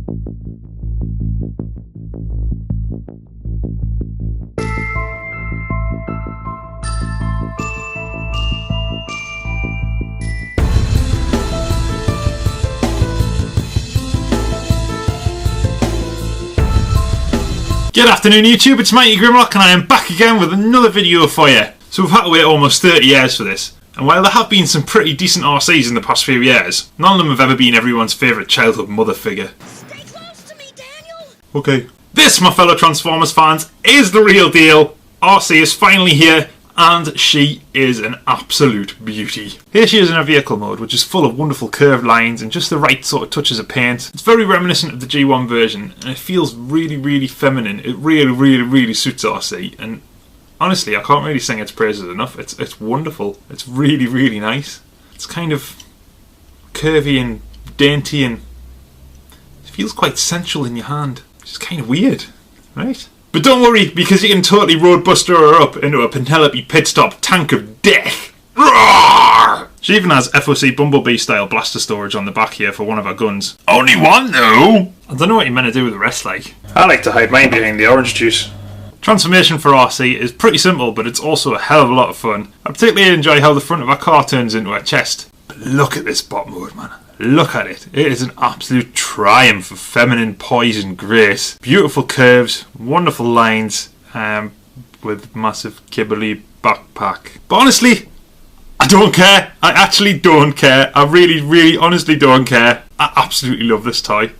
Good afternoon YouTube, it's Mighty Grimlock and I am back again with another video for you. So we've had to wait almost 30 years for this, and while there have been some pretty decent Arcees in the past few years, none of them have ever been everyone's favourite childhood mother figure. Stay close to me, Daniel! Okay. This, my fellow Transformers fans, is the real deal. Arcee is finally here, and she is an absolute beauty. Here she is in her vehicle mode, which is full of wonderful curved lines and just the right sort of touches of paint. It's very reminiscent of the G1 version, and it feels really, really feminine. It really, really, really suits Arcee, and honestly, I can't really sing its praises enough. It's wonderful. It's really, really nice. It's kind of curvy and dainty, and it feels quite sensual in your hand. It's kind of weird, right? But don't worry, because you can totally roadbuster her up into a Penelope pit stop tank of death. Roar! She even has FOC Bumblebee style blaster storage on the back here for one of her guns. Only one though! I don't know what you're meant to do with the rest, like. I like to hide mine behind the orange juice. Transformation for Arcee is pretty simple, but it's also a hell of a lot of fun. I particularly enjoy how the front of her car turns into her chest. But look at this bot mode, man. Look at it. It is an absolute triumph of feminine poise and grace. Beautiful curves, wonderful lines, with massive kibbly backpack. But honestly, I don't care. I actually don't care. I really, really, honestly don't care. I absolutely love this toy.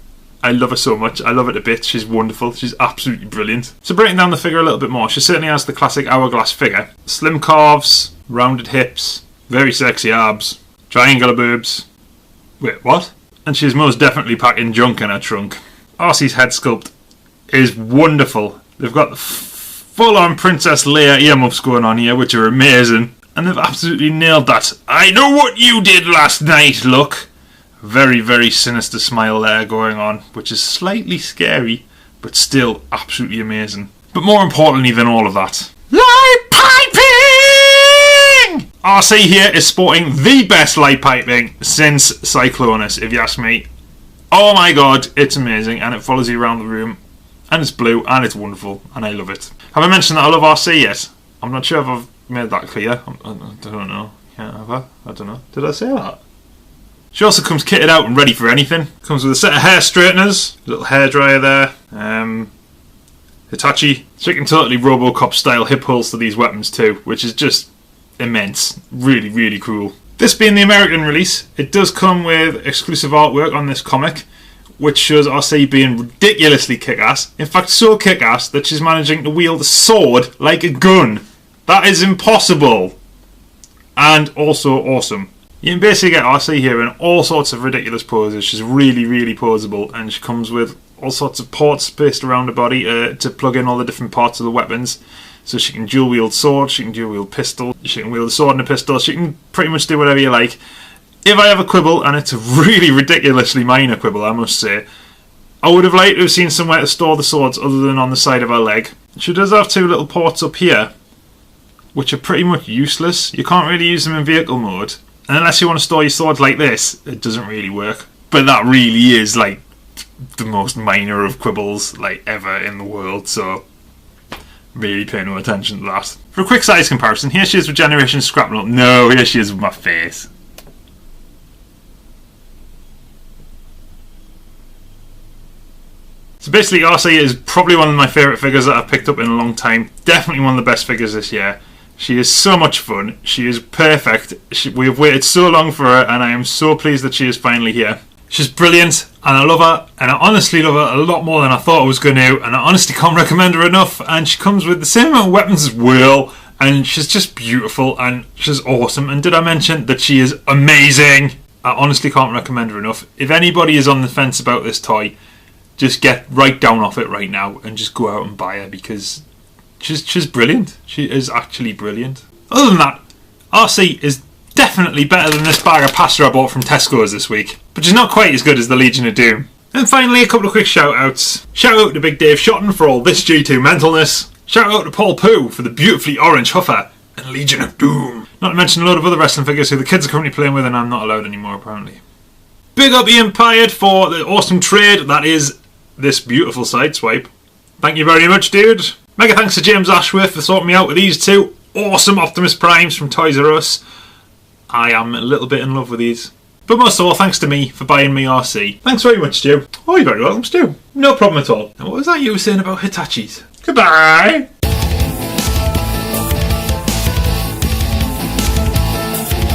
I love her so much. I love her to bits. She's wonderful. She's absolutely brilliant. So breaking down the figure a little bit more, she certainly has the classic hourglass figure. Slim calves, rounded hips, very sexy abs, triangular boobs. Wait, what? And she's most definitely packing junk in her trunk. Arcee's head sculpt is wonderful. They've got the full-on Princess Leia earmuffs going on here, which are amazing. And they've absolutely nailed that "I know what you did last night" look. Very, very sinister smile there going on, which is slightly scary, but still absolutely amazing. But more importantly than all of that, light piping! Arcee here is sporting the best light piping since Cyclonus, if you ask me. Oh my god, it's amazing, and it follows you around the room, and it's blue, and it's wonderful, and I love it. Have I mentioned that I love Arcee yet? I'm not sure if I've made that clear. I don't know. Can't have I? I don't know. Did I say that? She also comes kitted out and ready for anything. Comes with a set of hair straighteners, a little hairdryer there, Hitachi. She can totally Robocop style hip holster these weapons too, which is just immense. Really, really cool. This being the American release, it does come with exclusive artwork on this comic, which shows Arcee being ridiculously kick-ass. In fact, so kick-ass that she's managing to wield a sword like a gun. That is impossible. And also awesome. You can basically get Arcee here in all sorts of ridiculous poses. She's really, really poseable, and she comes with all sorts of ports spaced around her body to plug in all the different parts of the weapons. So she can dual wield sword, she can dual wield pistol, she can wield a sword and a pistol, she can pretty much do whatever you like. If I have a quibble, and it's a really ridiculously minor quibble I must say, I would have liked to have seen somewhere to store the swords other than on the side of her leg. She does have two little ports up here, which are pretty much useless. You can't really use them in vehicle mode. And unless you want to store your swords like this, it doesn't really work. But that really is like the most minor of quibbles like ever in the world, so really pay no attention to that. For a quick size comparison, here she is with Generation Scrapnut. No, here she is with my face. So basically Arcee is probably one of my favourite figures that I've picked up in a long time. Definitely one of the best figures this year. She is so much fun. She is perfect. We have waited so long for her, and I am so pleased that she is finally here. She's brilliant, and I love her, and I honestly love her a lot more than I thought I was going to, and I honestly can't recommend her enough. And she comes with the same amount of weapons as Whirl, and she's just beautiful, and she's awesome. And did I mention that she is amazing? I honestly can't recommend her enough. If anybody is on the fence about this toy, just get right down off it right now and just go out and buy her, because she's brilliant. She is actually brilliant. Other than that, Arcee is definitely better than this bag of pasta I bought from Tesco's this week, but she's not quite as good as the Legion of Doom. And finally, a couple of quick shout outs. Shout out to Big Dave Shotton for all this G2 mentalness. Shout out to Paul Pooh for the beautifully orange Huffer and Legion of Doom. Not to mention a load of other wrestling figures who the kids are currently playing with and I'm not allowed anymore apparently. Big up Ian Pyatt for the awesome trade that is this beautiful sideswipe. Thank you very much, dude. Mega thanks to James Ashworth for sorting me out with these two awesome Optimus Primes from Toys R Us. I am a little bit in love with these. But most of all, thanks to me for buying me Arcee. Thanks very much, Stu. Oh, you're very welcome, Stu. No problem at all. And what was that you were saying about Hitachis? Goodbye.